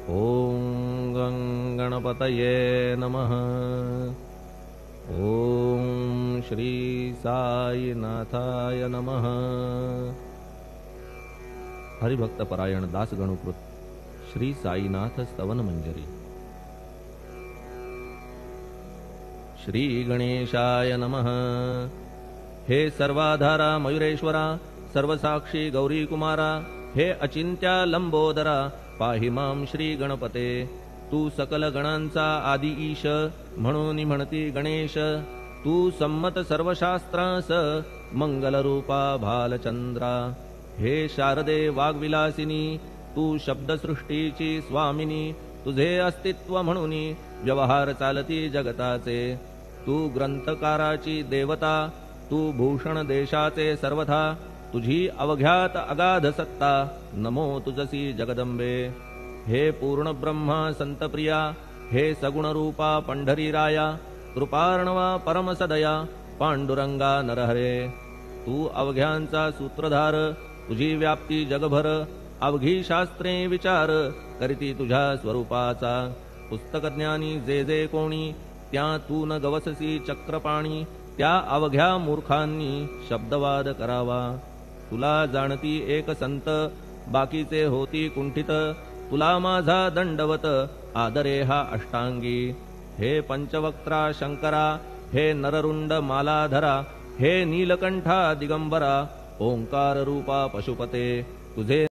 ओम गं गणपतये नमः। ओम श्री साईनाथाय नमः। हरिभक्तपरायण दास गणुकृत श्री साईनाथ स्तवन मंजरी। श्री गणेशाय नमः। हे सर्वाधारा मयुरेश्वरा, सर्वसाक्षी गौरी कुमारा, हे अचिंत्या लंबोदरा, पाहि मां श्री गणपते। तू सकल गणांचा आदि ईश, म्हणून म्हणती गणेश। तू संमत सर्वशास्त्रांस, मंगलरूपा भालचंद्रा। हे शारदे वाग्विलासिनी, तू शब्दसृष्टीची स्वामिनी। तुझे अस्तित्व म्हणून व्यवहार चालती जगताचे। तू ग्रंथकाराची देवता, तू भूषण देशाचे सर्वथा। तुझी अवघ्यात अगाध सत्ता, नमो तुझसी जगदंबे। हे पूर्ण ब्रह्मा संतप्रिया, हे सगुण रूपा पंढरीराया। कृपार्णवा परमसदया, पांडुरंगा नरहरे। तू अवघ्यांचा सूत्रधार, तुझी व्याप्ती जगभर। अवघी शास्त्रे विचार, करीती तुझ्या स्वरूपाचा। पुस्तकज्ञानी जे कोणी, त्या तू न गवससी चक्रपाणी। त्या अवघ्या मूर्खांनी शब्दवाद करावा। तुला जाणती एक संत, बाकीचे होती कुंठित। तुला माझा दंडवत, आदरे हा अष्टांगी। हे पंचवक्त्रा शंकरा, हे नररुंड मालाधरा। हे नीलकंठा दिगंबरा, ओंकार रूपा पशुपते। तुझे